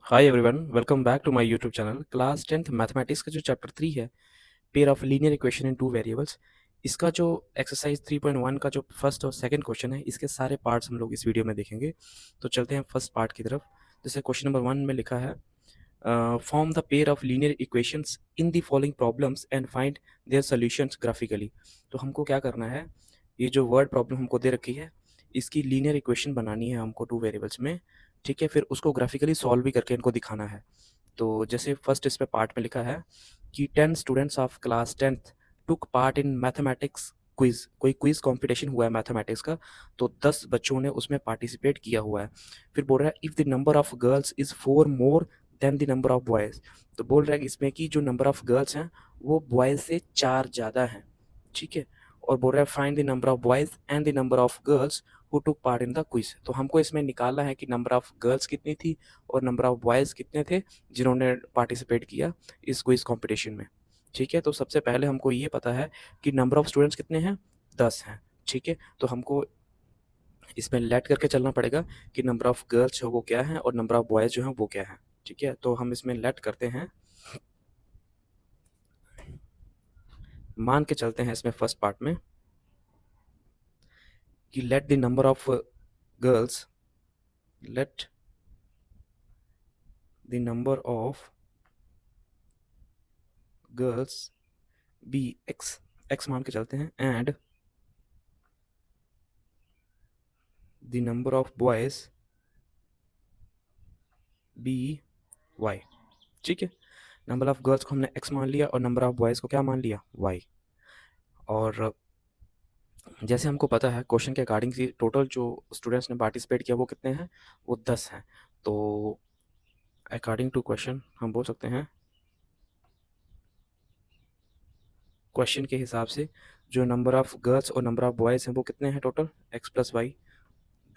Hi everyone, welcome back to my YouTube channel. Class 10th mathematics का जो chapter 3 है, pair of linear equation in two variables, इसका जो exercise 3.1 का जो फर्स्ट और सेकंड क्वेश्चन है, इसके सारे पार्ट्स हम लोग इस वीडियो में देखेंगे। तो चलते हैं फर्स्ट पार्ट की तरफ। जैसे क्वेश्चन नंबर 1 में लिखा है, form the pair of linear equations in the following problems and find their solutions graphically. तो हमको क्या करना है, ये जो वर्ड प्रॉब्लम हमको दे रखी है, इसकी लीनियर इक्वेशन बनानी है हमको टू वेरिएबल्स में। ठीक है, फिर उसको ग्राफिकली सॉल्व भी करके इनको दिखाना है। तो जैसे फर्स्ट इस पे पार्ट में लिखा है कि 10 students of class 10th took part in mathematics quiz. कोई क्विज कंपटीशन हुआ है मैथमेटिक्स का, तो 10 बच्चों ने उसमें पार्टिसिपेट किया हुआ है। फिर बोल रहा है if the number of girls is 4 more than the number of boys. तो बोल रहा है कि इसमें कि जो नंबर ऑफ गर्ल्स हैं वो बॉयज़ से 4 ज़्यादा हैं। ठीक है, और बोल रहा है find the number of boys and the number of girls who took part in the quiz. तो हमको इसमें निकालना है कि नंबर ऑफ गर्ल्स कितनी थी और नंबर ऑफ बॉयज़ कितने थे जिन्होंने पार्टिसिपेट किया इस क्विज कंपटीशन में। ठीक है, तो सबसे पहले हमको ये पता है कि नंबर ऑफ स्टूडेंट्स कितने हैं, 10 हैं। ठीक है, तो हमको इसमें लेट करके चलना पड़ेगा कि नंबर ऑफ गर्ल्स जो वो क्या है और नंबर ऑफ बॉयज़ जो हैं वो क्या है। ठीक है, तो हम इसमें लेट करते हैं, मान के चलते हैं इसमें फर्स्ट पार्ट में कि let the number of girls, let the number of girls be X, X मान के चलते हैं, and the number of boys be Y. ठीक है, नंबर ऑफ गर्ल्स को हमने एक्स मान लिया और नंबर ऑफ बॉयज़ को क्या मान लिया, वाई। और जैसे हमको पता है क्वेश्चन के अकॉर्डिंग कि टोटल जो स्टूडेंट्स ने पार्टिसिपेट किया वो कितने हैं, वो 10 हैं। तो अकॉर्डिंग टू क्वेश्चन हम बोल सकते हैं, क्वेश्चन के हिसाब से जो नंबर ऑफ गर्ल्स और नंबर ऑफ बॉयज़ हैं वो कितने हैं टोटल, एक्स प्लस वाई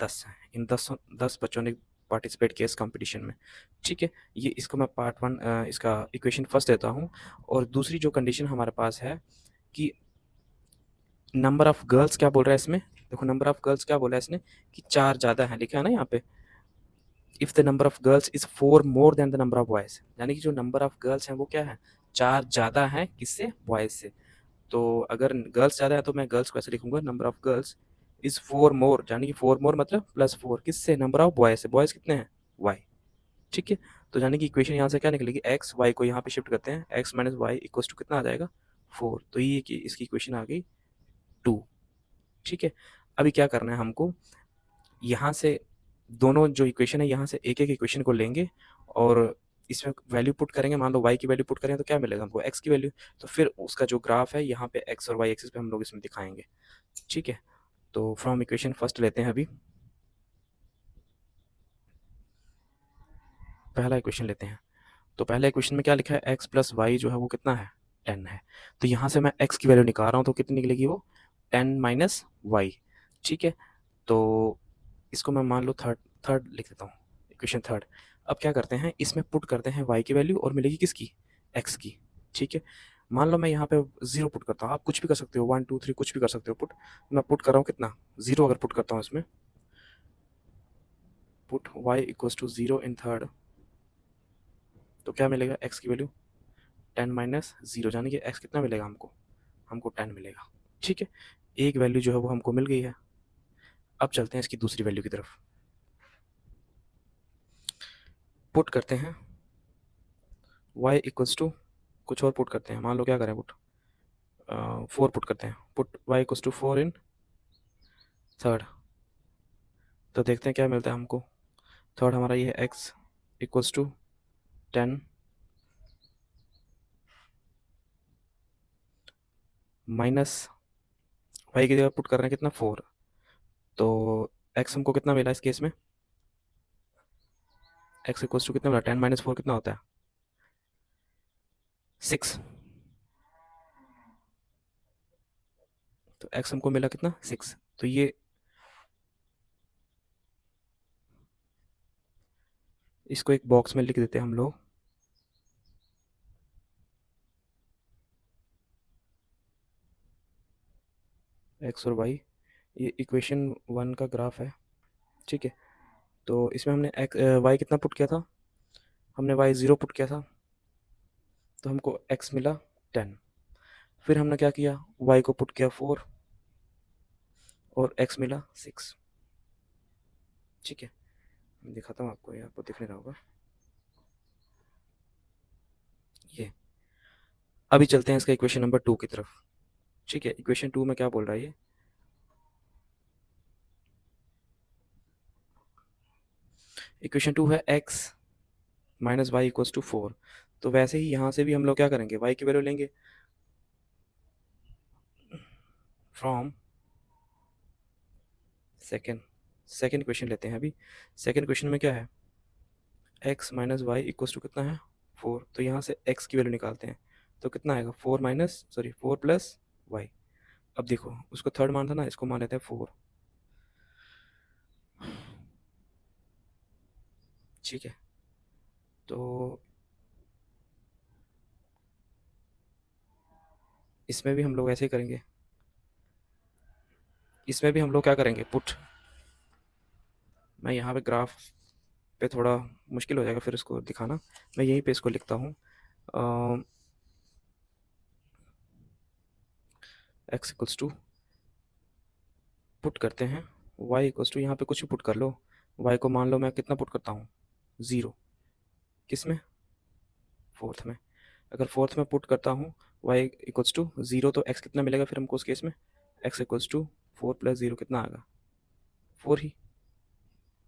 10 हैं। इन 10 बच्चों ने पार्टिसिपेट किया इस कंपटीशन में। ठीक है, ये इसको मैं पार्ट 1 इसका इक्वेशन फर्स्ट देता हूँ। और दूसरी जो कंडीशन हमारे पास है कि नंबर ऑफ गर्ल्स क्या बोल रहा है इसमें, देखो नंबर ऑफ गर्ल्स क्या बोला है इसने कि 4 ज़्यादा है, लिखा है ना यहाँ पे। If the number of girls is 4 more than the number of boys, यानी कि जो नंबर ऑफ गर्ल्स हैं वो क्या है, 4 ज़्यादा हैं किससे, बॉयज़ से। तो अगर गर्ल्स ज़्यादा है तो मैं गर्ल्स को ऐसे लिखूंगा, नंबर ऑफ गर्ल्स इज़ 4 मोर, यानी कि 4 मोर मतलब +4 किससे, नंबर ऑफ बॉयज़ से। बॉयज़ कितने हैं, वाई। ठीक है, तो यानी कि इक्वेशन यहाँ से क्या निकलेगी, एक्स वाई को यहाँ पे शिफ्ट करते हैं, X minus Y equal to कितना आ जाएगा, 4। तो ये कि इसकी इक्वेशन आ गई 2। ठीक है, अभी क्या करना है हमको, यहाँ से दोनों जो इक्वेशन है यहाँ से एक एक इक्वेशन को लेंगे और इसमें वैल्यू पुट करेंगे। मान लो y की वैल्यू पुट करें तो क्या मिलेगा हमको, x की वैल्यू। तो फिर उसका जो ग्राफ है यहाँ पे x और y एक्सिस पे हम लोग इसमें दिखाएंगे। ठीक है, तो फ्रॉम इक्वेशन फर्स्ट लेते हैं, अभी पहला इक्वेशन लेते हैं। तो पहला इक्वेशन में क्या लिखा है, x प्लस वाई जो है वो कितना है, 10 है। तो यहाँ से मैं x की वैल्यू निकाल रहा हूँ तो कितनी निकलेगी वो, 10 माइनस वाई। ठीक है, तो इसको मैं मान लो थर्ड थर्ड लिख देता हूँ, इक्वेशन थर्ड। अब क्या करते हैं, इसमें पुट करते हैं y की वैल्यू और मिलेगी किसकी, x की। ठीक है, मान लो मैं यहाँ पे 0 पुट करता हूँ, आप कुछ भी कर सकते हो, 1 2 3 कुछ भी कर सकते हो पुट। मैं पुट कर रहा हूँ कितना, 0 अगर पुट करता हूँ इसमें, put y equals to 0 in third, तो क्या मिलेगा, x की वैल्यू 10 माइनस 0, यानी कि x कितना मिलेगा हमको, हमको 10 मिलेगा। ठीक है, एक वैल्यू जो है वो हमको मिल गई है। अब चलते हैं इसकी दूसरी वैल्यू की तरफ, पुट करते हैं y इक्वल्स टू, कुछ और पुट करते हैं, मान लो क्या करें पुट, 4 पुट करते हैं, put y equals to 4 in third. तो देखते हैं क्या मिलता है हमको, थर्ड हमारा ये है x equals to 10 minus y की जगह पुट कर रहे हैं कितना, 4। तो x हमको कितना मिला इस केस में, x इक्वल्स टू कितना मिला, 10 माइनस 4 कितना होता है, 6। तो x हमको मिला कितना, 6। तो ये इसको एक बॉक्स में लिख देते हैं हम लोग, x और y, ये इक्वेशन 1 का ग्राफ है। ठीक है, तो इसमें हमने y कितना पुट किया था, हमने y 0 पुट किया था तो हमको x मिला 10। फिर हमने क्या किया, y को पुट किया 4 और x मिला 6। ठीक है, मैं दिखाता हूँ आपको, ये आपको दिख नहीं रहा होगा। ये अभी चलते हैं इसका इक्वेशन नंबर 2 की तरफ। ठीक है, इक्वेशन 2 में क्या बोल रहा है ये, इक्वेशन 2 है x minus Y equals to 4। तो वैसे ही यहाँ से भी हम लोग क्या करेंगे, y की वैल्यू लेंगे फ्रॉम सेकेंड क्वेश्चन लेते हैं अभी। सेकेंड क्वेश्चन में क्या है, x minus Y equals to कितना है 4। तो यहाँ से x की वैल्यू निकालते हैं तो कितना आएगा 4 प्लस वाई। अब देखो उसको थर्ड मान था ना, इसको मान लेते हैं 4। ठीक है, तो इसमें भी हम लोग ऐसे ही करेंगे, इसमें भी हम लोग क्या करेंगे पुट। मैं यहाँ पे ग्राफ पे थोड़ा मुश्किल हो जाएगा फिर इसको दिखाना, मैं यहीं पे इसको लिखता हूँ। एक्स इक्वल्स टू पुट करते हैं, y इक्वल्स टू यहाँ पे कुछ भी पुट कर लो। y को मान लो मैं कितना पुट करता हूँ 0, किस में, फोर्थ में। अगर फोर्थ में पुट करता हूँ y इक्वल्स टू 0 तो x कितना मिलेगा फिर हमको उस केस में, x इक्वल्स टू 4 प्लस 0 कितना आएगा 4 ही।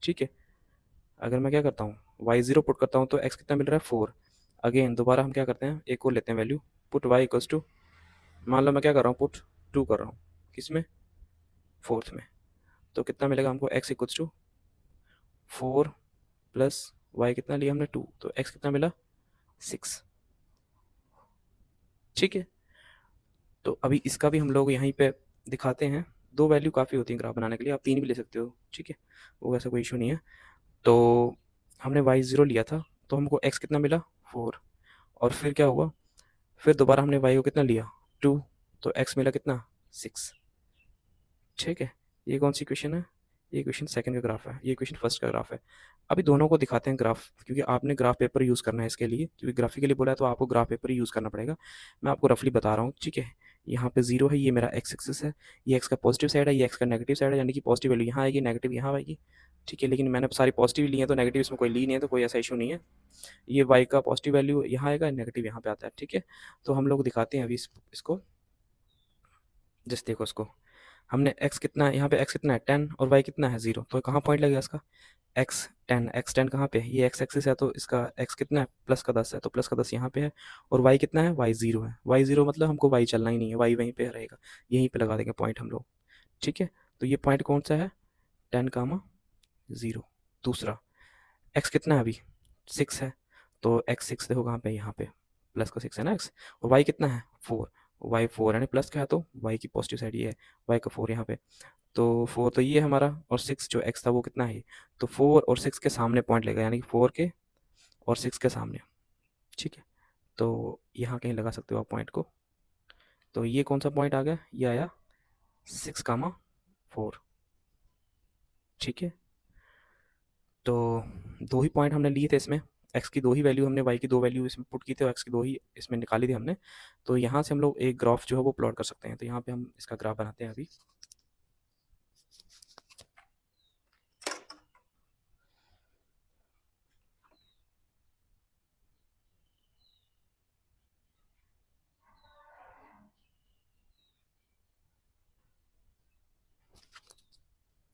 ठीक है, अगर मैं क्या करता हूँ y 0 पुट करता हूँ तो x कितना मिल रहा है 4। अगेन दोबारा हम क्या करते हैं, एक और लेते हैं value, put y equals to, मान लो मैं क्या कर रहा हूँ पुट 2 कर रहा हूँ, किस में, फोर्थ में। तो कितना मिलेगा हमको x equals to 4 plus y कितना लिया हमने 2, तो x कितना मिला 6। ठीक है, तो अभी इसका भी हम लोग यहीं पे दिखाते हैं। 2 वैल्यू काफ़ी होती हैं ग्राफ बनाने के लिए, आप 3 भी ले सकते हो। ठीक है, वो वैसा कोई इशू नहीं है। तो हमने y 0 लिया था तो हमको x कितना मिला 4, और फिर क्या हुआ, फिर दोबारा हमने y को कितना लिया 2, तो x मिला कितना 6। ठीक है, ये कौन सी इक्वेशन है, ये इक्वेशन सेकंड का ग्राफ है, ये इक्वेशन फर्स्ट का ग्राफ है। अभी दोनों को दिखाते हैं ग्राफ, क्योंकि आपने ग्राफ पेपर यूज़ करना है इसके लिए, क्योंकि ग्राफिकली बोला है तो आपको ग्राफ पेपर ही यूज़ करना पड़ेगा। मैं आपको रफली बता रहा हूँ। ठीक है, यहाँ पे 0 है, ये मेरा एक्स एक्सिस है, ये एक्स का पॉजिटिव साइड है, ये एक्स का नेगेटिव साइड है, यानी कि पॉजिटिव वैल्यू यहाँ आएगी, नेगेटिव यहाँ आएगी। ठीक है, लेकिन मैंने सारी पॉजिटिव ली है तो नेगेटिव इसमें कोई ली नहीं है, तो कोई ऐसा इशू नहीं है। ये वाई का पॉजिटिव वैल्यू यहाँ आएगा, नेगेटिव यहाँ पे आता है। ठीक है, तो हम लोग दिखाते हैं अभी इसको, जस्ट देखो इसको, हमने x कितना है, यहाँ पे x कितना है 10 और y कितना है 0, तो कहाँ पॉइंट लगेगा इसका, x10 कहाँ पे है, ये x एक्सिस है तो इसका x कितना है प्लस का 10 है, तो प्लस का 10 यहाँ पे है, और y कितना है y 0 है, y 0 मतलब हमको y चलना ही नहीं है, y वहीं पे रहेगा, यहीं पे लगा देंगे पॉइंट हम लोग। ठीक है, तो ये पॉइंट कौन सा है 10, 0। दूसरा x कितना है अभी 6 है, तो x 6 देखो कहाँ पे, यहाँ पे प्लस का 6 है ना x, और y कितना है 4, y 4 यानी प्लस का है तो y की पॉजिटिव साइड ये है, y का 4 यहाँ पे, तो 4 तो ये है हमारा, और 6 जो x था वो कितना है, तो 4 और 6 के सामने पॉइंट लेगा, यानी कि 4 के और 6 के सामने। ठीक है, तो यहाँ कहीं लगा सकते हो आप पॉइंट को। तो ये कौन सा पॉइंट आ गया, ये आया 6, 4। ठीक है, तो 2 ही पॉइंट हमने लिए थे इसमें, x की 2 ही वैल्यू हमने, y की 2 वैल्यू इसमें पुट की थी और x की 2 ही इसमें निकाली थी हमने। तो यहाँ से हम लोग एक ग्राफ जो है वो प्लॉट कर सकते हैं। तो यहाँ पे हम इसका ग्राफ बनाते हैं अभी।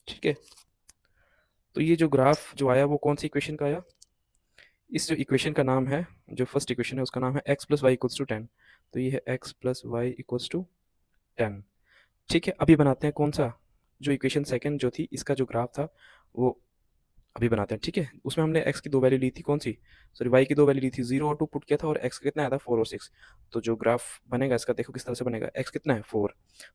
ठीक है, तो ये जो ग्राफ जो आया वो कौन सी इक्वेशन का आया, इस जो इक्वेशन का नाम है, जो फर्स्ट इक्वेशन है उसका नाम है x plus Y equals to 10। तो ये है x plus Y equals to 10। ठीक है, अभी बनाते हैं कौन सा, जो इक्वेशन सेकंड जो थी इसका जो ग्राफ था वो अभी बनाते हैं। ठीक है, उसमें हमने x की 2 वैल्यू ली थी, कौन सी, सॉरी y की 2 वैल्यू ली थी, 0 और 2 पुट किया था, और x कितना आया था 4 और 6। तो जो ग्राफ बनेगा इसका देखो किस तरह से बनेगा, x कितना है 4,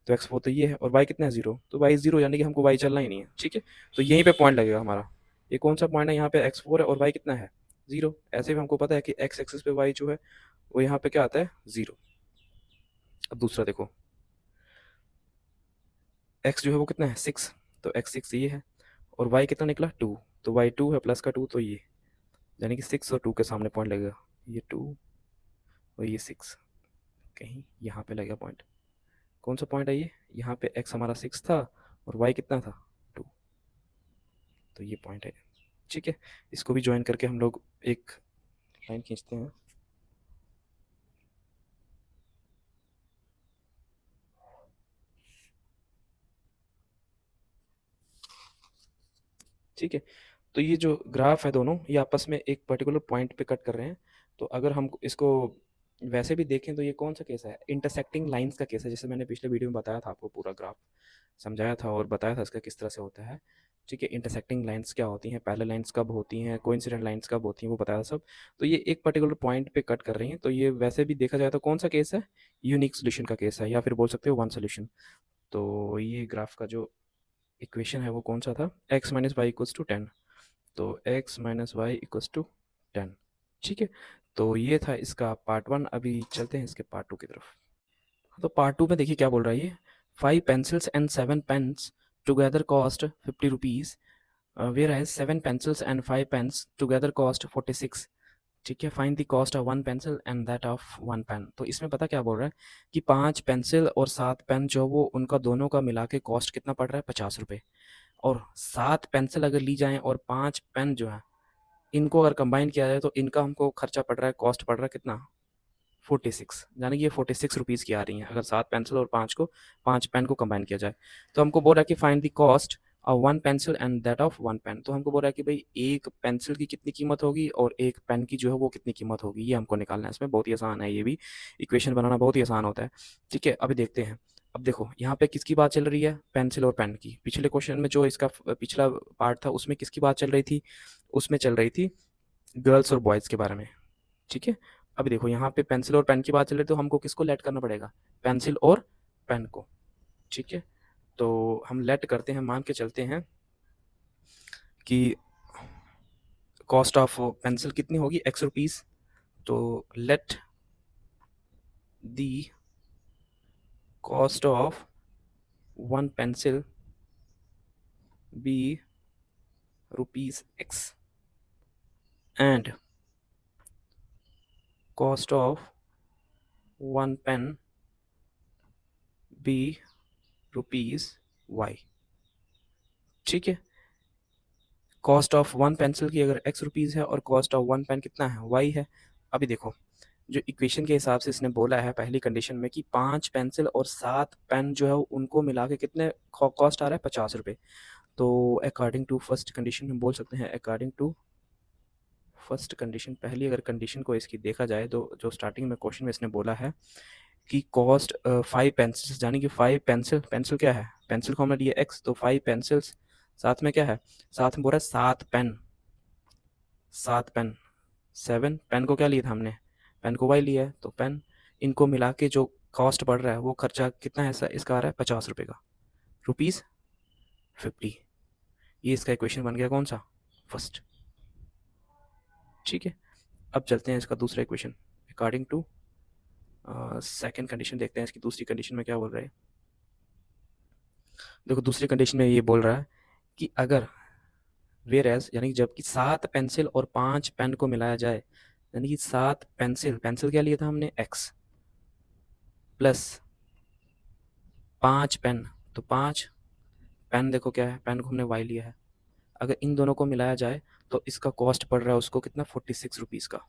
तो x 4 तो ये है, और y कितना है 0, तो y 0 यानी कि हमको y चलना ही नहीं है। ठीक है, तो यहीं पे पॉइंट लगेगा हमारा, ये कौन सा पॉइंट है, यहाँ पे x 4 है और y कितना है 0। ऐसे भी हमको पता है कि x एक्सिस पे y जो है वो यहाँ पे क्या आता है 0। अब दूसरा देखो, x जो है वो कितना है 6, तो x 6 ये है, और y कितना निकला 2, तो y 2 है प्लस का 2 तो ये यानी कि 6 और 2 के सामने पॉइंट लगेगा, ये 2 और ये 6 कहीं यहाँ पे लगेगा पॉइंट। कौन सा पॉइंट है ये? यहाँ पे x हमारा 6 था और y कितना था? 2। तो ये पॉइंट है, ठीक है। इसको भी ज्वाइन करके हम लोग एक लाइन खींचते हैं। ठीक है, तो ये जो ग्राफ है दोनों, ये आपस में एक पर्टिकुलर पॉइंट पे कट कर रहे हैं। तो अगर हम इसको वैसे भी देखें तो ये कौन सा केस है? इंटरसेक्टिंग लाइंस का केस है। जैसे मैंने पिछले वीडियो में बताया था, आपको पूरा ग्राफ समझाया था और बताया था इसका किस तरह से होता है। ठीक है, इंटरसेक्टिंग लाइंस क्या होती हैं, पैरेलल लाइंस कब होती हैं, कोइंसिडेंट लाइंस कब होती हैं, वो बताया सब। तो ये एक पर्टिकुलर पॉइंट पे कट कर रही हैं, तो ये वैसे भी देखा जाए तो कौन सा केस है? यूनिक सोल्यूशन का केस है, या फिर बोल सकते हो वन सोल्यूशन। तो ये ग्राफ का जो इक्वेशन है वो कौन सा था? x minus Y equals to 10। तो x minus Y equals to 10। ठीक है, तो ये था इसका पार्ट 1। अभी चलते हैं इसके पार्ट 2 की तरफ। तो पार्ट 2 में देखिए क्या बोल रहा है ये। 5 pencils and 7 pens together cost 50 rupees, whereas 7 pencils and 5 pens together cost 46। ठीक है, find the cost of 1 pencil and that of 1 pen. तो इसमें पता क्या बोल रहा है कि 5 पेंसिल और 7 पेन जो वो उनका दोनों का मिला के कॉस्ट कितना पड़ रहा है? 50 रुपये। और 7 पेंसिल अगर ली जाएँ और 5 पेन जो है, इनको अगर कंबाइन किया जाए तो इनका हमको खर्चा पड़ रहा है, कॉस्ट पड़ रहा है कितना? 46। यानी कि ये 46 रुपीज़ की आ रही हैं अगर 7 पेंसिल और 5 पेन को कंबाइन किया जाए। तो हमको बोल रहा है कि find the cost of 1 pencil and that of 1 pen. तो हमको बोल रहा है कि भाई एक पेंसिल की कितनी कीमत होगी और एक पेन की जो है वो कितनी कीमत होगी, ये हमको निकालना है। इसमें बहुत ही आसान है, ये भी इक्वेशन बनाना बहुत ही आसान होता है। ठीक है, अभी देखते हैं। अब देखो यहाँ पे किसकी बात चल रही है? पेंसिल और पेन की। पिछले क्वेश्चन में जो इसका पिछला पार्ट था उसमें किसकी बात चल रही थी? उसमें चल रही थी गर्ल्स और बॉयज़ के बारे में। ठीक है, अभी देखो यहाँ पे पेंसिल और पेन की बात चल रही है, तो हमको किसको लेट करना पड़ेगा? पेंसिल और पेन को। ठीक है, तो हम लेट करते हैं, मान के चलते हैं कि कॉस्ट ऑफ पेंसिल कितनी होगी? x rupees. तो let the cost of 1 pencil be rupees x and cost of 1 pen be rupees y। ठीक है, कॉस्ट ऑफ 1 पेंसिल की अगर x रुपीज़ है और कॉस्ट ऑफ 1 पेन कितना है? y है। अभी देखो जो इक्वेशन के हिसाब से इसने बोला है पहली कंडीशन में कि 5 पेंसिल और 7 पेन जो है उनको मिला के कितने कॉस्ट आ रहा है? 50 रुपये। तो अकॉर्डिंग टू फर्स्ट कंडीशन हम बोल सकते हैं, अकॉर्डिंग टू फर्स्ट कंडीशन, पहली अगर कंडीशन को इसकी देखा जाए तो जो स्टार्टिंग में क्वेश्चन में इसने बोला है कि कॉस्ट 5 पेंसिल्स, यानी कि 5 पेंसिल, पेंसिल क्या है? पेंसिल को हमने लिया x, तो 5 पेंसिल्स, साथ में क्या है? साथ में बोल रहा है 7 पेन, 7 पेन, 7 पेन को क्या लिया था हमने? पेन को y लिया है, तो पेन, इनको मिला के जो कॉस्ट बढ़ रहा है वो खर्चा कितना है? इसका आ रहा है 50 रुपये का, रुपीज़ 50। ये इसका इक्वेशन बन गया कौन सा? फर्स्ट। ठीक है, अब चलते हैं इसका दूसरा equation. According to second condition देखते हैं इसकी दूसरी कंडीशन में क्या बोल रहा है। देखो दूसरी कंडीशन में ये बोल रहा है कि अगर वेयर एज, यानी कि जबकि 7 पेंसिल और 5 पेन को मिलाया जाए, यानी कि 7 पेंसिल, पेंसिल क्या लिया था हमने? x, प्लस 5 पेन, तो 5 पेन, देखो क्या है? पेन को हमने y लिया है। अगर इन दोनों को मिलाया जाए तो इसका कॉस्ट पड़ रहा है उसको कितना? 46 रुपीज़ का।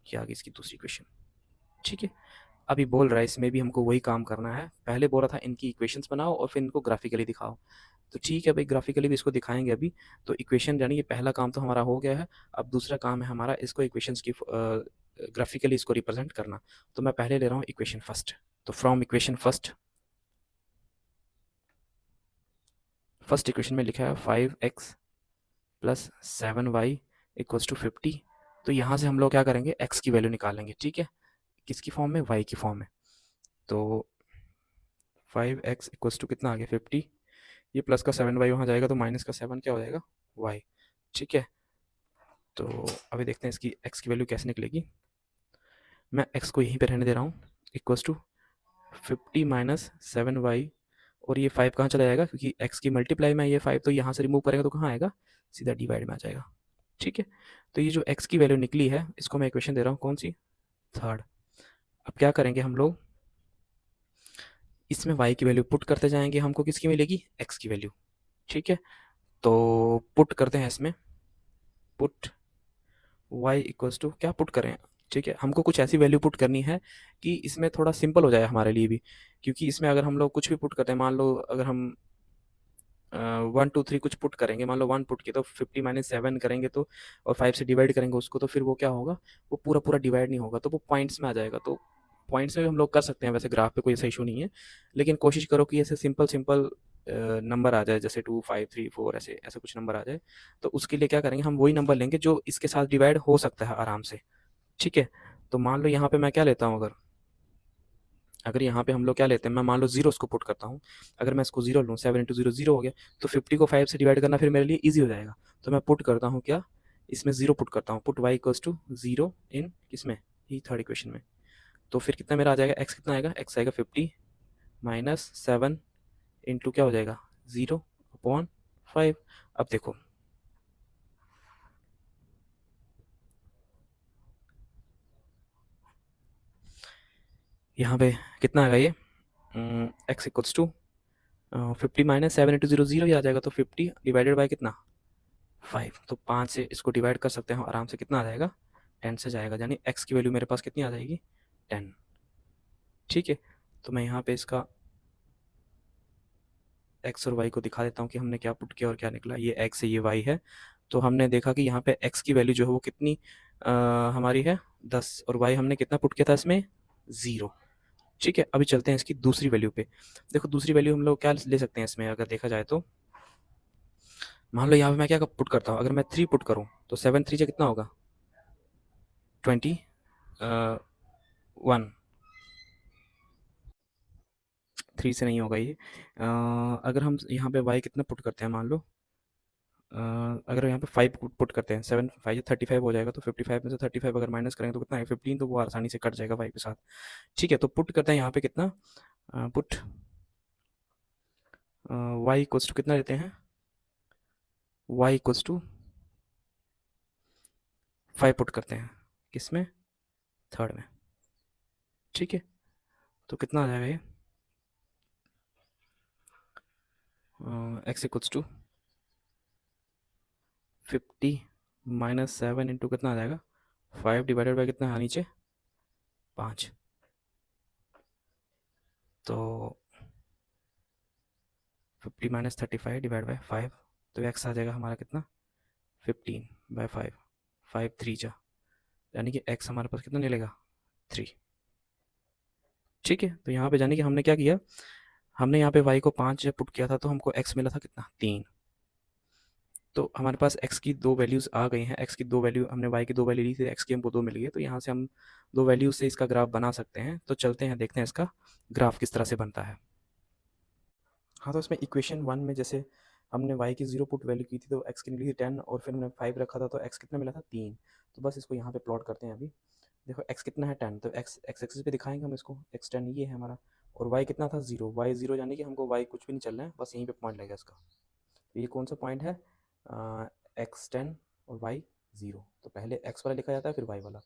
ये आ गई इसकी दूसरी क्वेश्चन। ठीक है, अभी बोल रहा है इसमें भी हमको वही काम करना है। पहले बोल रहा था इनकी इक्वेशंस बनाओ और फिर इनको ग्राफिकली दिखाओ। तो ठीक है भाई, ग्राफिकली भी इसको दिखाएंगे अभी। तो इक्वेशन, यानी कि पहला काम तो हमारा हो गया है। अब दूसरा काम है हमारा इसको इक्वेशंस की ग्राफिकली इसको रिप्रेजेंट करना। तो मैं पहले ले रहा हूँ इक्वेशन फर्स्ट। तो फ्रॉम इक्वेशन फर्स्ट इक्वेशन में लिखा है 5x plus 7y equals to 50। तो यहाँ से हम लोग क्या करेंगे? x की वैल्यू निकालेंगे। ठीक है, किसकी फॉर्म में? y की फॉर्म में। तो 5x इक्वल्स टू कितना आ गया? 50। ये प्लस का 7y वहाँ जाएगा तो माइनस का 7 क्या हो जाएगा? y। ठीक है, तो अभी देखते हैं इसकी x की वैल्यू कैसे निकलेगी। मैं x को यहीं पे रहने दे रहा हूँ, इक्वल्स टू 50 माइनस 7y, और ये 5 कहाँ चला जाएगा? क्योंकि x की मल्टीप्लाई में ये 5, तो यहाँ से रिमूव करेंगे तो कहाँ आएगा? सीधा डिवाइड में आ जाएगा। ठीक है, तो ये जो x की वैल्यू निकली है इसको मैं इक्वेशन दे रहा हूँ कौन सी, थर्ड। अब क्या करेंगे हम लोग, इसमें y की वैल्यू पुट करते जाएंगे, हमको किसकी मिलेगी, x की वैल्यू। ठीक है, तो पुट करते हैं इसमें, पुट y इक्वल्स टू क्या पुट करें, ठीक है, हमको कुछ ऐसी वैल्यू पुट करनी है कि इसमें थोड़ा सिंपल हो जाए हमारे लिए भी, क्योंकि इसमें अगर हम लोग कुछ भी पुट करते हैं, मान लो अगर हम 1 2 3 कुछ पुट करेंगे, मान लो 1 पुट किया तो 50 - 7 करेंगे तो, और 5 से डिवाइड करेंगे उसको, तो फिर वो क्या होगा, वो पूरा पूरा डिवाइड नहीं होगा, तो वो पॉइंट्स में आ जाएगा। तो पॉइंट्स में भी हम लोग कर सकते हैं, वैसे ग्राफ पे कोई ऐसा इशू नहीं है, लेकिन कोशिश करो कि ऐसे सिंपल सिंपल नंबर आ जाए, जैसे 2 5 3 4 ऐसे ऐसे कुछ नंबर आ जाए। तो उसके लिए क्या करेंगे, हम वही नंबर लेंगे जो इसके साथ डिवाइड हो सकता है आराम से। ठीक है, तो मान लो यहाँ पे मैं क्या लेता हूँ, अगर अगर यहाँ पे हम लोग क्या लेते हैं, मैं मान लो जीरो इसको पुट करता हूँ, अगर मैं इसको जीरो लूँ, 7 × 0 0 हो गया, तो 50 को 5 से डिवाइड करना फिर मेरे लिए ईजी हो जाएगा। तो मैं पुट करता हूँ क्या, इसमें जीरो पुट करता हूँ, put y equals to zero in किसमें, ही थर्ड इक्वेशन में। तो फिर कितना मेरा आ जाएगा, x कितना आएगा, x आएगा 50 - 7 इंटू क्या हो जाएगा, 0/5। अब देखो यहाँ पे कितना आएगा ये, x इक्वल्स टू 50 - 7 × 0 0 ही आ जाएगा, तो 50 डिवाइडेड बाई कितना, 5। तो 5 से इसको डिवाइड कर सकते हैं आराम से, कितना आ जाएगा, 10 से जाएगा, यानी x की वैल्यू मेरे पास कितनी आ जाएगी, 10। ठीक है, तो मैं यहाँ पे इसका x और y को दिखा देता हूँ कि हमने क्या पुट किया और क्या निकला। ये x है, ये y है। तो हमने देखा कि यहाँ पे x की वैल्यू जो है वो कितनी हमारी है 10, और y हमने कितना पुट किया था इसमें, 0। ठीक है, अभी चलते हैं इसकी दूसरी वैल्यू पे। देखो दूसरी वैल्यू हम लोग क्या ले सकते हैं इसमें, अगर देखा जाए तो मान लो यहाँ पे मैं क्या पुट करता हूँ, अगर मैं 3 पुट करूँ तो 7 3 कितना होगा, 21। 3 से नहीं होगा ये। अगर हम यहाँ पे y कितना पुट करते हैं, मान लो अगर यहाँ पे 5 पुट करते हैं, 7 5 35 हो जाएगा, तो 55 में से 35 अगर माइनस करेंगे तो कितना है, 15, तो वो आसानी से कट जाएगा 5 के साथ। ठीक है, तो पुट करते हैं यहाँ पे कितना, पुट y इक्वल्स टू कितना लेते हैं, y इक्वल्स टू 5 पुट करते हैं, किसमें, थर्ड में। ठीक है, तो कितना आ जाएगा ये, x इक्वल्स टू 50 - 7 इंटू कितना आ जाएगा, 5 डिवाइडेड बाई कितना है नीचे, 5। तो 50 - 35 डिवाइड बाई 5, तो x आ जाएगा हमारा कितना, 15/5, 5 3 जा, यानी कि x हमारे पास कितना मिलेगा, 3। ठीक है, तो यहाँ पे जाने कि हमने क्या किया, हमने यहाँ पे y को 5 जब पुट किया था तो हमको x मिला था कितना, 3। तो हमारे पास x की दो वैल्यूज़ आ गई हैं, x की दो वैल्यू हमने y की दो वैल्यू ली थी, x की हमको दो मिल गई है, तो यहाँ से हम दो वैल्यूज से इसका ग्राफ बना सकते हैं। तो चलते हैं देखते हैं इसका ग्राफ किस तरह से बनता है। हाँ, तो इसमें इक्वेशन 1 में जैसे हमने y की 0 पुट वैल्यू की थी तो x की मिली थी 10, और फिर हमने 5 रखा था तो x कितना मिला था, 3। तो बस इसको यहाँ पे प्लॉट करते हैं अभी। देखो x कितना है, 10, तो x x एक्सिस पे दिखाएंगे हम इसको, x 10 ये है हमारा, और y कितना था, 0, y 0, यानी कि हमको y कुछ भी नहीं चलना है, बस यहीं पे पॉइंट लगेगा इसका। तो ये कौन सा पॉइंट है, x 10 और y 0, तो पहले x वाला लिखा जाता है फिर y वाला।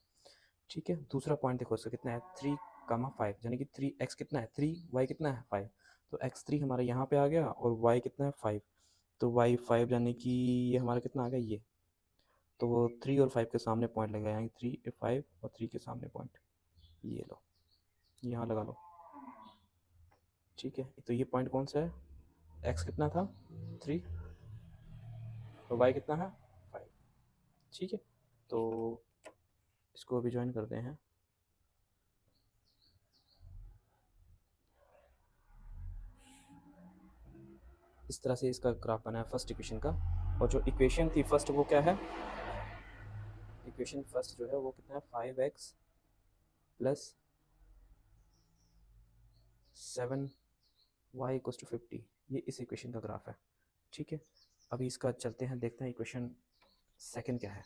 ठीक है, दूसरा पॉइंट देखो इसका कितना है, 3, 5, यानी कि 3x कितना है, 3, y कितना है, 5। तो x3 हमारा यहाँ पे आ गया, और y कितना है, 5। तो y 5 यानी कि ये हमारा कितना आ गया, ये। तो वो 3 और 5 के सामने पॉइंट लगा, यानी 3 5 और 3 के सामने पॉइंट, ये लो, यहाँ लगा लो। ठीक है, तो ये पॉइंट कौन सा है, x कितना था, 3, और y कितना है, 5। ठीक है, तो इसको अभी ज्वाइन करते हैं। इस तरह से इसका ग्राफ बना है फर्स्ट इक्वेशन का, और जो इक्वेशन थी फर्स्ट वो क्या है, इक्वेशन फर्स्ट जो है वो कितना है, 5x plus 7y equals to 50, ये इस इक्वेशन का ग्राफ है। ठीक है, अभी इसका चलते हैं देखते हैं इक्वेशन सेकंड क्या है।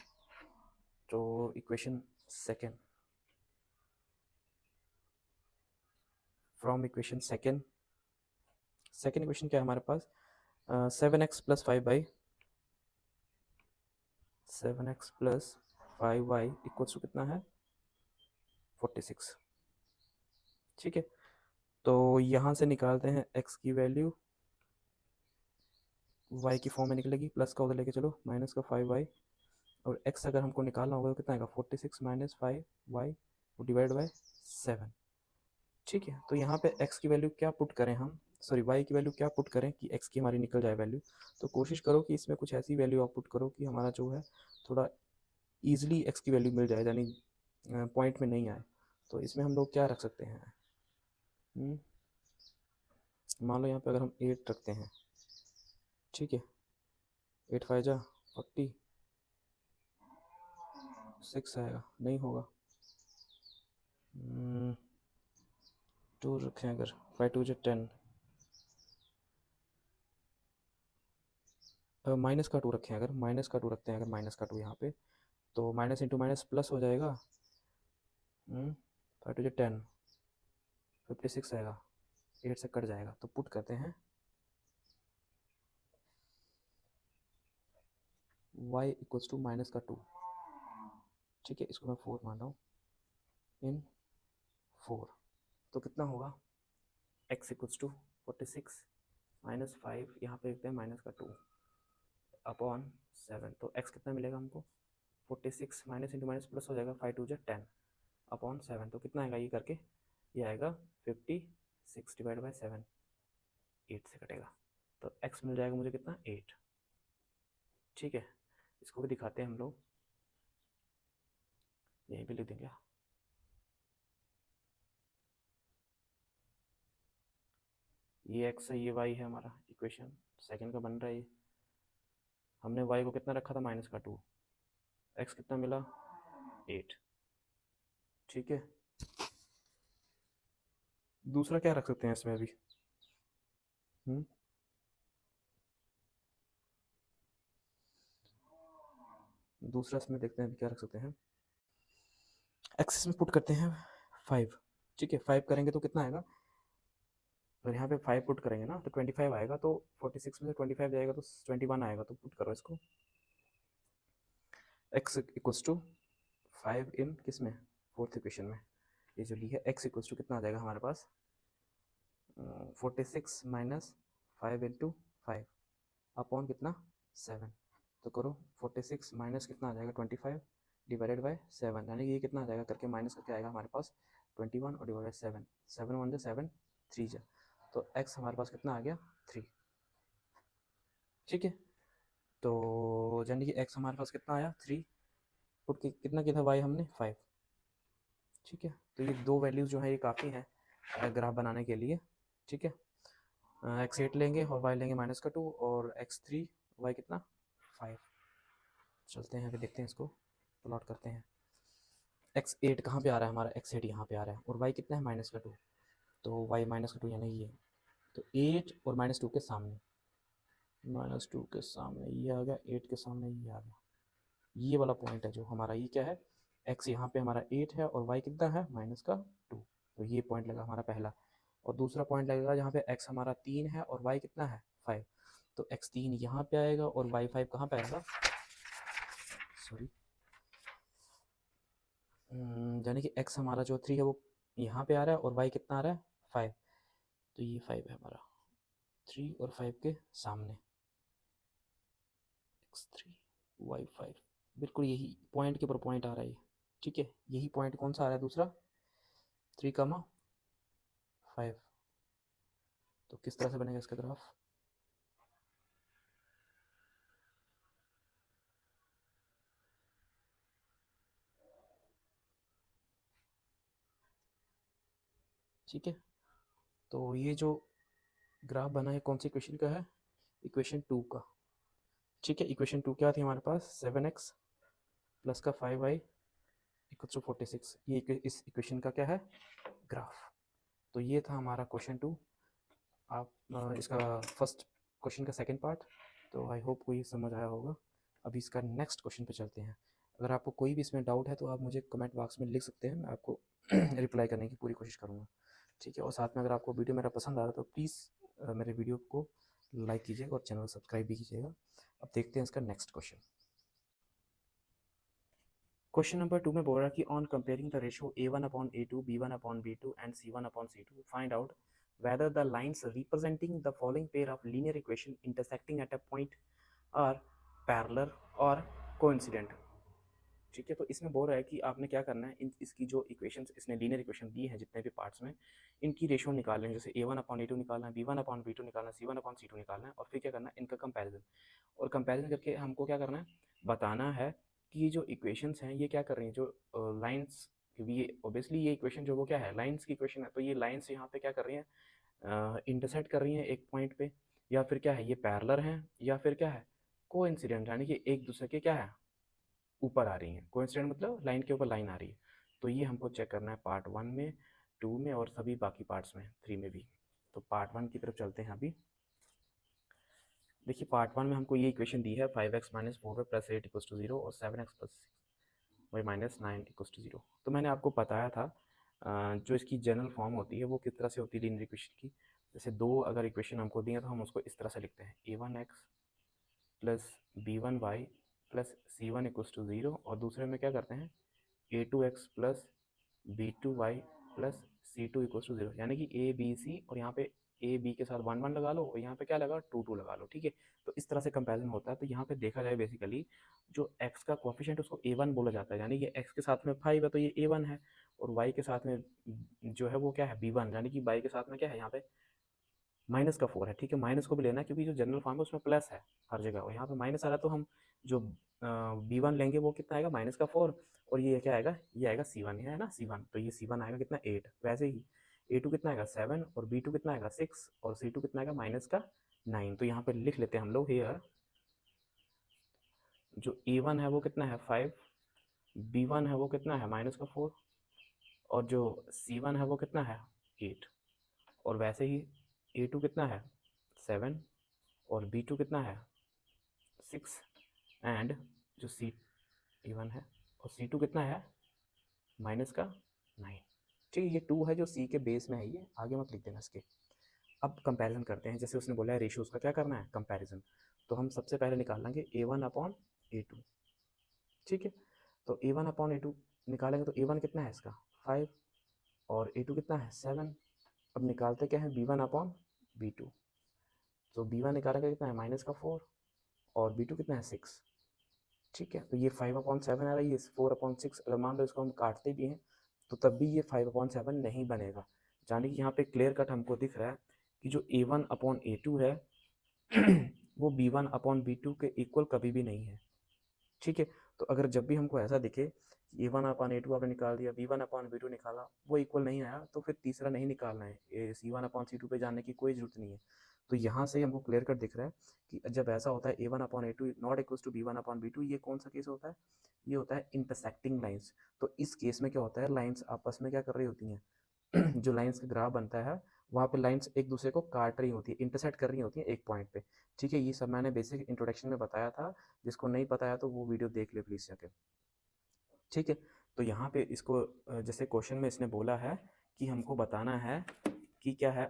तो equation second, from equation second, second equation क्या है हमारे पास, 7x plus 5 by 7x plus 5y equals to कितना है 46। ठीक है, तो यहाँ से निकालते हैं x की वैल्यू, y की फॉर्म में निकलेगी, प्लस का उधर लेके चलो माइनस का 5y, और x अगर हमको निकालना होगा तो कितना आएगा 46 माइनस 5y डिवाइड बाई 7। ठीक है, तो यहाँ पे x की वैल्यू क्या पुट करें हम, सॉरी y की वैल्यू क्या पुट करें कि x की हमारी निकल जाए वैल्यू। तो कोशिश करो कि इसमें कुछ ऐसी वैल्यू आप पुट करो कि हमारा जो है थोड़ा ईजिली x की वैल्यू मिल जाए, यानी पॉइंट में नहीं आए। तो इसमें हम लोग क्या रख सकते हैं, मान लो यहाँ पे अगर हम 8 रखते हैं, ठीक है, 8 5 जा 40, 6 आएगा, नहीं होगा। 2 रखें अगर, 5 2 जा 10, माइनस का 2 रखें अगर, माइनस का 2 रखते हैं अगर, माइनस का 2 यहाँ पे, तो माइनस इंटू माइनस प्लस हो जाएगा। 5 2 जा 10, 56 आएगा, 8 से कट जाएगा, तो पुट करते हैं y इक्वल्स टू माइनस का 2। ठीक है, इसको मैं 4 मान रहा हूँ, इन 4, तो कितना होगा x इक्वल्स टू 46 माइनस 5, यहाँ पे लिखते हैं माइनस का 2 अपॉन 7, तो x कितना मिलेगा हमको 46 माइनस इंटू माइनस प्लस हो जाएगा, 5 2 जा 10 अपॉन 7, तो कितना आएगा ये करके, ये आएगा 56 डिवाइड बाई 7, 8 से कटेगा, तो x मिल जाएगा मुझे कितना 8। ठीक है, इसको भी दिखाते हैं हम लोग, यहीं पे लिख देंगे, ये x है ये y है, हमारा इक्वेशन सेकंड का बन रहा है। हमने y को कितना रखा था माइनस का 2, x कितना मिला 8। ठीक है, दूसरा क्या रख सकते हैं इसमें अभी, दूसरा इसमें देखते हैं अभी क्या रख सकते हैं, एक्सिस में पुट करते हैं 5। ठीक है, 5 करेंगे तो कितना आएगा, अगर यहाँ पे 5 पुट करेंगे ना तो 25 आएगा, तो 46 में से 25 जाएगा तो 21 आएगा, तो पुट करो इसको, x इक्वल्स टू 5 इन किस में, फोर्थ इक्वेशन में, ये जो ली है x इक्वल्स टू कितना आ जाएगा हमारे पास 46 माइनस 5 इंटू 5 अपॉन कितना 7, तो करो 46 माइनस कितना आ जाएगा 25 डिवाइडेड बाय 7, यानी कि ये कितना आ जाएगा करके माइनस करके आएगा हमारे पास 21 और डिवाइडेड 7, 7 1 जा 7 3 जा, तो x हमारे पास कितना आ गया 3। ठीक है, तो यानी कि x हमारे पास कितना आया 3, पुट के कितना किया था y हमने 5। ठीक है, तो ये दो वैल्यूज़ जो है ये काफ़ी हैं ग्राफ बनाने के लिए। ठीक है, x8 लेंगे और y लेंगे माइनस का 2, और x3 y कितना 5। चलते हैं अभी देखते हैं, इसको प्लॉट करते हैं। x8 कहाँ पे आ रहा है हमारा, x8 यहाँ पे आ रहा है, और y कितना है माइनस का 2, तो y माइनस का 2 यानी ये, तो 8 और माइनस 2 के सामने, माइनस 2 के सामने ये आ गया, 8 के सामने ये आ गया, ये वाला पॉइंट है जो हमारा, ये क्या है x यहाँ पे हमारा 8 है और y कितना है माइनस का 2, तो ये पॉइंट लगा हमारा पहला। और दूसरा पॉइंट लगेगा जहाँ पे x हमारा 3 है और y कितना है 5, तो x3 यहाँ पे आएगा और y5 कहाँ पे आएगा, सॉरी, यानी कि x हमारा जो 3 है वो यहाँ पे आ रहा है और y कितना आ रहा है 5, तो ये 5 है हमारा 3 और 5 के सामने, x3 y5, बिल्कुल यही पॉइंट के ऊपर पॉइंट आ रहा है ये। ठीक है, यही पॉइंट कौन सा आ रहा है दूसरा 3,5, तो किस तरह से बनेगा इसका ग्राफ, ठीक है, तो ये जो ग्राफ बना है कौन सी इक्वेशन का है, इक्वेशन 2 का। ठीक है, इक्वेशन 2 क्या थी हमारे पास 7x प्लस का 5y इक्वल टू 46, ये इस इक्वेशन का क्या है ग्राफ। तो ये था हमारा क्वेश्चन 2, आप इसका फर्स्ट क्वेश्चन का सेकंड पार्ट, तो आई होप को ये समझ आया होगा। अभी इसका नेक्स्ट क्वेश्चन पे चलते हैं। अगर आपको कोई भी इसमें डाउट है तो आप मुझे कमेंट बॉक्स में लिख सकते हैं, मैं आपको रिप्लाई करने की पूरी कोशिश करूँगा। ठीक है, और साथ में अगर आपको वीडियो मेरा पसंद आ रहा है तो प्लीज़ मेरे वीडियो को लाइक कीजिएगा और चैनल सब्सक्राइब भी कीजिएगा। अब देखते हैं इसका नेक्स्ट क्वेश्चन। क्वेश्चन नंबर 2 में बोल रहा है कि on comparing the ratio a1/a2 b1/b2 and c1/c2 find out whether the lines representing the following pair of linear equation intersecting at a point are parallel or coincident। ठीक है, तो इसमें बोल रहा है कि आपने क्या करना है, इसकी जो इक्वेशंस इसने लीनियर इक्वेशन दी है जितने भी पार्ट्स में, इनकी रेशियो निकालनी है। जैसे a1/a2 निकालना है, b1/b2 निकालना है, c1/c2 निकालना है, और फिर क्या करना है, इनका कंपैरिजन। और कंपैरिजन करके हमको क्या करना है, बताना है कि ये जो इक्वेशंस हैं ये क्या कर रही हैं, जो लाइन्स, क्योंकि ये ऑब्वियसली ये इक्वेशन जो वो क्या है, लाइन्स की इक्वेशन है, तो ये लाइन्स यहाँ पे क्या कर रही हैं, इंटरसेक्ट कर रही हैं एक पॉइंट पे, या फिर क्या है, ये पैरेलल हैं, या फिर क्या है, कोइंसिडेंट, यानी कि एक दूसरे के क्या है, ऊपर आ रही हैं। कोइंसिडेंट मतलब लाइन के ऊपर लाइन आ रही है। तो ये हमको चेक करना है पार्ट 1 में, 2 में और सभी बाकी पार्ट्स में, 3 में भी। तो पार्ट 1 की तरफ चलते हैं अभी। देखिए पार्ट 1 में हमको ये इक्वेशन दी है 5x - 4y + 8 = 0 और 7x + 6y - 9 = 0। तो मैंने आपको बताया था जो इसकी जनरल फॉर्म होती है वो किस तरह से होती है लीनियर इक्वेशन की। जैसे दो अगर इक्वेशन हमको दी है तो हम उसको इस तरह से लिखते हैं, a1x + b1y + c1 = 0, और दूसरे में क्या करते हैं, a2x + b2y + c2 = 0, यानी कि a b c, और यहाँ पे a b के साथ 1 1 लगा लो और यहाँ पे क्या लगा 2 2 लगा लो। ठीक है, तो इस तरह से कंपैरिजन होता है। तो यहाँ पे देखा जाए बेसिकली जो x का कोफिशिएंट उसको a1 बोला जाता है, यानी कि x के साथ में 5 है तो ये a1 है, और y के साथ में जो है वो क्या है, b1, यानी कि y के साथ में क्या है यहाँ पे माइनस का 4 है। ठीक है, माइनस को भी लेना है क्योंकि जो जनरल फॉर्म है उसमें प्लस है हर जगह, और यहाँ पे माइनस आ रहा है, तो हम जो b1 लेंगे वो कितना आएगा, -4, और ये क्या आएगा, ये आएगा c1, है ना c1, तो ये c1 आएगा कितना 8। वैसे ही a2 कितना आएगा 7, और b2 कितना आएगा 6, और c2 कितना आएगा -9। तो यहाँ पे लिख लेते हैं हम लोग हेयर, जो a1 है वो कितना है 5, b1 है वो कितना है -4, और जो c1 है वो कितना है 8, और वैसे ही a2 कितना है 7, और b2 कितना है 6, एंड जो c1 है और c2 कितना है -9। ठीक है, ये 2 है जो c के बेस में है, ये आगे मत लिख देना इसके। अब कंपैरिजन करते हैं, जैसे उसने बोला है रेशियोज का क्या करना है, कंपैरिजन। तो हम सबसे पहले निकालेंगे a1/a2। ठीक है, तो a1/a2 निकालेंगे तो a1 कितना है इसका 5, और a2 कितना है 7। अब निकालते क्या है b1/b2, तो b1 निकालेंगे कितना है -4, और b2 कितना है 6। ठीक है, तो ये 5/7 आ रहा है, ये 4/6। अगर मान लो इसको हम काटते भी हैं तो तब भी ये 5/7 नहीं बनेगा, यानी कि यहाँ पे क्लियर कट हमको दिख रहा है कि जो a1/a2 है वो b1/b2 के इक्वल कभी भी नहीं है। ठीक है, तो अगर जब भी हमको ऐसा दिखे a1/a2 आपने निकाल दिया, b1/b2 निकाला, वो इक्वल नहीं आया, तो फिर तीसरा नहीं निकालना है, c1/c2 पे जाने की कोई जरूरत नहीं है। तो यहाँ से हमको क्लियर कट दिख रहा है कि जब ऐसा होता है a1/a2 not equal to b1/b2, ये कौन सा केस होता है, ये होता है इंटरसेक्टिंग लाइन्स। तो इस केस में क्या होता है, लाइन्स आपस में क्या कर रही होती हैं जो लाइन्स का ग्राफ बनता है वहाँ पे लाइन्स एक दूसरे को काट रही होती है, इंटरसेक्ट कर रही होती है एक पॉइंट पे। ठीक है, ये सब मैंने बेसिक इंट्रोडक्शन में बताया था, जिसको नहीं पता है तो वो वीडियो देख ले प्लीज़ जाके। ठीक है, तो यहाँ पे इसको जैसे क्वेश्चन में इसने बोला है कि हमको बताना है कि क्या है,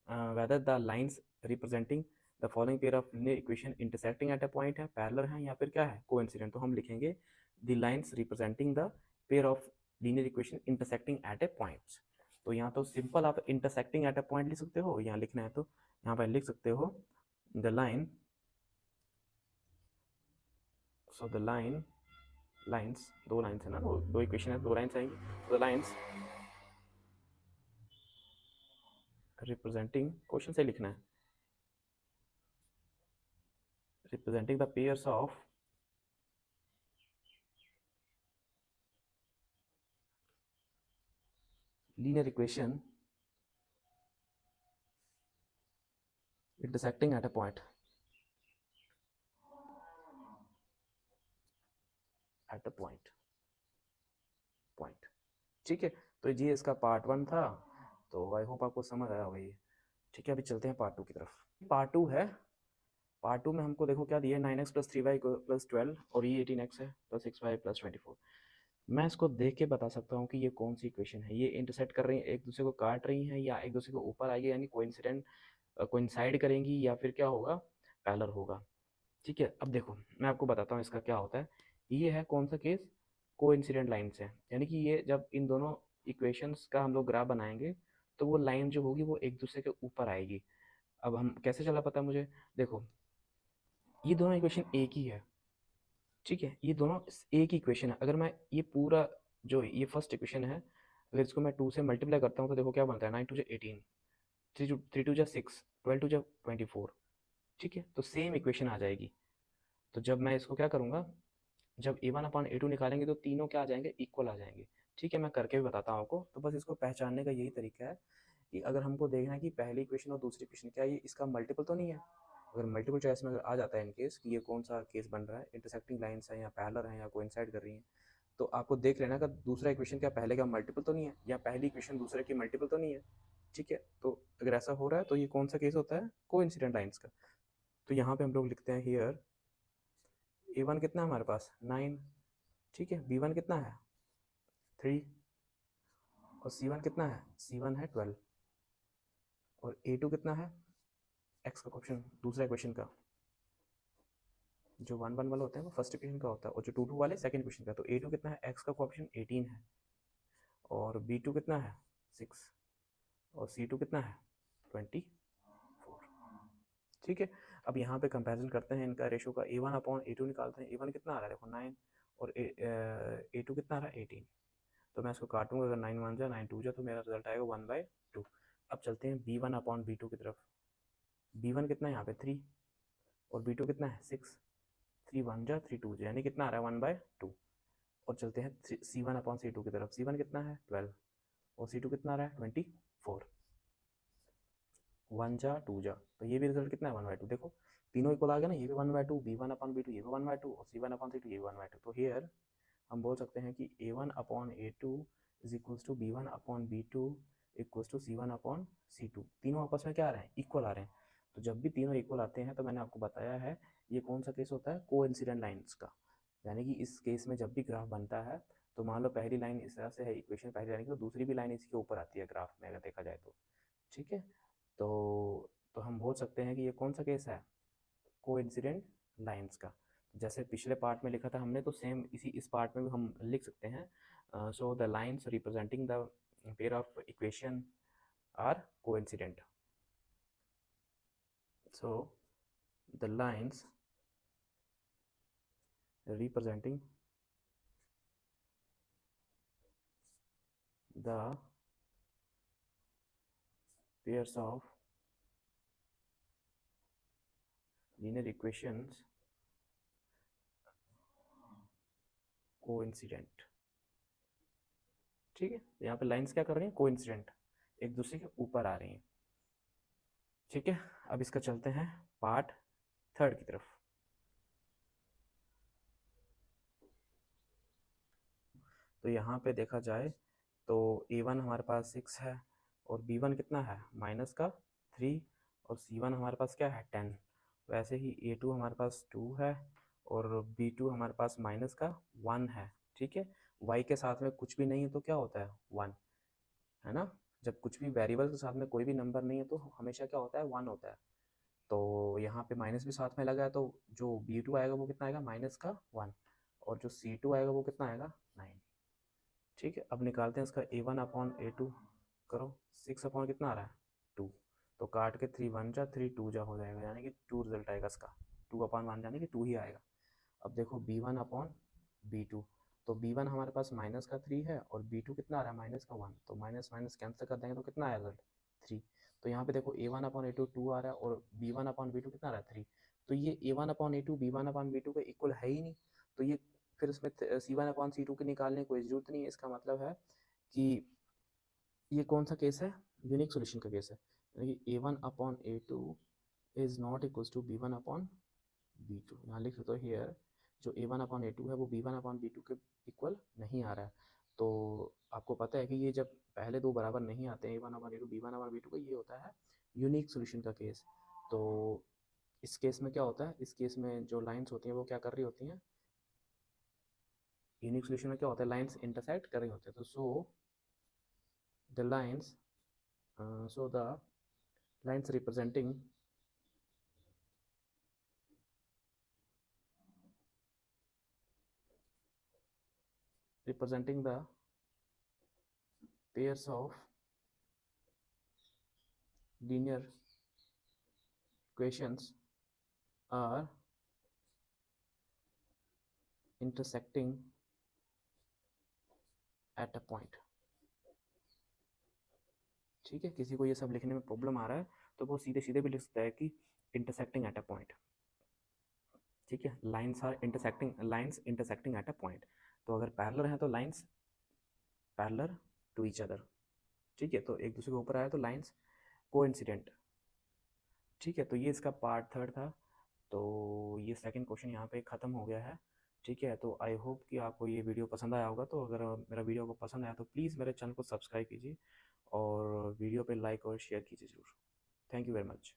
whether the lines representing the following pair of linear equation intersecting at a point है, पैरेलल है, या फिर क्या है कोइंसिडेंट। तो हम लिखेंगे the lines representing the pair of linear equation intersecting at A point. तो यहाँ तो सिंपल आप इंटरसेक्टिंग एट अ पॉइंट लिख सकते हो, यहाँ लिखना है तो यहाँ पर लिख सकते हो the line, so the line, lines, दो लाइन्स है ना, दो इक्वेशन है, दो लाइन्स आएंगी, तो द लाइन्स रिप्रेजेंटिंग, क्वेश्चन से लिखना है, representing the pairs of linear equation intersecting at a point, at a point, point। ठीक है, तो ये इसका पार्ट 1 था, तो आई होप आपको समझ आया होगा ये। ठीक है, अभी चलते हैं पार्ट 2 की तरफ। पार्ट 2 है, पार्ट 2 में हमको देखो क्या दिया है, 9x + 3y + 12, और ये 18x है + 6y + 24। मैं इसको देख के बता सकता हूँ कि ये कौन सी इक्वेशन है, ये इंटरसेक्ट कर रही है, एक दूसरे को काट रही हैं, या एक दूसरे को ऊपर आएगी, यानी कोइंसिडेंट कोइंसाइड करेंगी, या फिर क्या होगा पैरेलल होगा। ठीक है, अब देखो मैं आपको बताता हूँ इसका क्या होता है। ये है कौन सा केस, कोइंसिडेंट लाइन्स हैं, यानी कि ये जब इन दोनों इक्वेशंस का हम लोग ग्राफ बनाएंगे तो वो लाइन जो होगी वो एक दूसरे के ऊपर आएगी। अब हम कैसे चला पता मुझे, देखो ये दोनों इक्वेशन एक ही है, ठीक है, ये दोनों एक ही इक्वेशन है। अगर मैं ये पूरा जो ये फर्स्ट इक्वेशन है, अगर इसको मैं 2 से मल्टीप्लाई करता हूँ तो देखो क्या बनता है, 9 टू जा 18, 3 टू जा 6, 12 टू जा 24, ठीक है, तो सेम इक्वेशन आ जाएगी। तो जब मैं इसको क्या करूँगा, जब A1/A2 निकालेंगे तो तीनों क्या आ जाएंगे, इक्वल आ जाएंगे। ठीक है, मैं करके भी बताता हूँ आपको। तो बस इसको पहचानने का यही तरीका है कि अगर हमको देखना है कि पहली इक्वेशन और दूसरी इक्वेशन क्या ये इसका मल्टीपल तो नहीं है। अगर मल्टीपल चॉइस में अगर आ जाता है इन केस कि ये कौन सा केस बन रहा है, इंटरसेक्टिंग लाइन्स है या पैरेलल है या कोइंसाइड कर रही हैं, तो आपको देख लेना का दूसरा इक्वेशन क्या पहले का मल्टीपल तो नहीं है, या पहली इक्वेशन दूसरे की मल्टीपल तो नहीं है। ठीक है, तो अगर ऐसा हो रहा है तो ये कौन सा केस होता है, कोइंसिडेंट लाइन्स का। तो यहाँ पे हम लोग लिखते हैं हियर A1 कितना है हमारे पास 9, ठीक है, B1 कितना है 3, और C1 कितना है, C1 है 12, और A2 कितना है, x का क्वेश्चन दूसरा इक्वेशन का, जो 1 1 वाला होता है वो फर्स्ट इक्वेशन का होता है, और जो 2 2 वाले सेकंड इक्वेशन का। तो A2 कितना है, x का क्वेश्चन 18 है, और B2 कितना है 6, और C2 कितना है 24। ठीक है, अब यहाँ पे कंपैरिजन करते हैं इनका रेशो का, A1/A2 निकालते हैं। A1 कितना आ रहा है देखो 9, और A2 कितना आ रहा है 18। तो मैं इसको काटूंगा, अगर 9 1 जा 9 2 जा तो मेरा रिजल्ट आएगा 1/2। अब चलते हैं B1/B2 की तरफ। B1 कितना है यहाँ पे 3, और B2 कितना है 6, 3 1 जा 3 2 जा, यानी कितना आ रहा है 1/2। और चलते हैं C1/C2 की तरफ। C1 कितना है 12, और C2 कितना आ रहा है 24, 1 जा 2 जा, तो ये भी रिजल्ट कितना है 1/2। देखो तीनों इक्वल आ गया ना, ये भी 1/2, B1/B2 ये भी 1/2, और C1/C2 ये भी 1/2। तो हियर हम बोल सकते हैं कि A1/A2 is equals to B1/B2 equals to C1/C2। तीनों आपस में क्या आ रहे हैं, इक्वल आ रहे हैं। तो जब भी तीनों इक्वल आते हैं तो मैंने आपको बताया है ये कौन सा केस होता है, कोइंसिडेंट लाइन्स का। यानी कि इस केस में जब भी ग्राफ बनता है तो मान लो पहली लाइन इस तरह से है, इक्वेशन पहली लाइन की, तो दूसरी भी लाइन इसके ऊपर आती है ग्राफ में अगर देखा जाए तो। ठीक है, तो हम बोल सकते हैं कि ये कौन सा केस है, कोइंसिडेंट लाइंस का। जैसे पिछले पार्ट में लिखा था हमने, तो सेम इस पार्ट में भी हम लिख सकते हैं। So the lines representing the pair of equation are coincident. So the lines representing the pairs of linear equations coincident। ठीक है, तो यहाँ पे लाइंस क्या कर रही हैं, कोइंसिडेंट, एक दूसरे के ऊपर आ रही हैं। ठीक है, अब इसका चलते हैं पार्ट थर्ड की तरफ। तो यहाँ पे देखा जाए तो A1 हमारे पास 6 है, और B1 कितना है माइनस का 3, और C1 हमारे पास क्या है 10। वैसे ही A2 हमारे पास 2 है, और B2 हमारे पास माइनस का 1 है। ठीक है, y के साथ में कुछ भी नहीं है तो क्या होता है 1, है ना। जब कुछ भी वेरिएबल के साथ में कोई भी नंबर नहीं है तो हमेशा क्या होता है 1 होता है। तो यहाँ पे माइनस भी साथ में लगा है, तो जो B2 आएगा वो कितना आएगा माइनस का 1, और जो C2 आएगा वो कितना आएगा 9। ठीक है, अब निकालते हैं इसका A1/A2 करो, 6 अपॉन कितना आ रहा है 2, तो काट के 3 1 जा 3 2 जा हो जाएगा, यानी कि 2 रिजल्ट आएगा इसका, 2/1 यानी कि 2 ही आएगा। अब देखो B1/B2, तो B1 हमारे पास माइनस का 3 है, और B2 कितना आ रहा है माइनस का 1, तो माइनस माइनस कैंसिल कर देंगे तो कितना आया रिजल्ट 3। तो यहाँ पे देखो A1/A2 2 आ रहा है, और B1/B2 कितना आ रहा है 3। तो ये A1/A2 B1/B2 का इक्वल है ही नहीं, तो ये फिर इसमें C1/C2 के निकालने की कोई ज़रूरत नहीं है। इसका मतलब है कि ये कौन सा केस है, यूनिक सॉल्यूशन का केस है, यानी कि A1/A2 is not equals to B1/B2। यहाँ लिख सकते हो हियर जो A1/A2 है वो B1/B2 के इक्वल नहीं आ रहा है। तो आपको पता है कि ये जब पहले दो बराबर नहीं आते हैं A1/A2 B1/B2 का, ये होता है यूनिक सॉल्यूशन का केस। तो इस केस में क्या होता है, इस केस में जो लाइंस होती हैं वो क्या कर रही होती हैं, यूनिक सॉल्यूशन में क्या होता है लाइंस इंटरसेक्ट कर रही होती है। तो the lines so the lines representing representing the pairs of linear equations are intersecting at a point। ठीक है, किसी को ये सब लिखने में प्रॉब्लम आ रहा है तो वो सीधे सीधे भी लिख सकता है कि इंटरसेक्टिंग एट अ पॉइंट। ठीक है, lines intersecting at a point. तो अगर पैरेलल है तो lines parallel to each other. ठीक है, तो एक दूसरे के ऊपर आया तो लाइंस कोइंसिडेंट। ठीक है, तो ये इसका पार्ट थर्ड था। तो ये सेकंड क्वेश्चन यहाँ पे ख़त्म हो गया है। ठीक है, तो आई होप कि आपको ये वीडियो पसंद आया होगा। तो अगर मेरा वीडियो को पसंद आया तो प्लीज़ मेरे चैनल को सब्सक्राइब कीजिए और वीडियो पे लाइक और शेयर कीजिए ज़रूर। Thank you very much.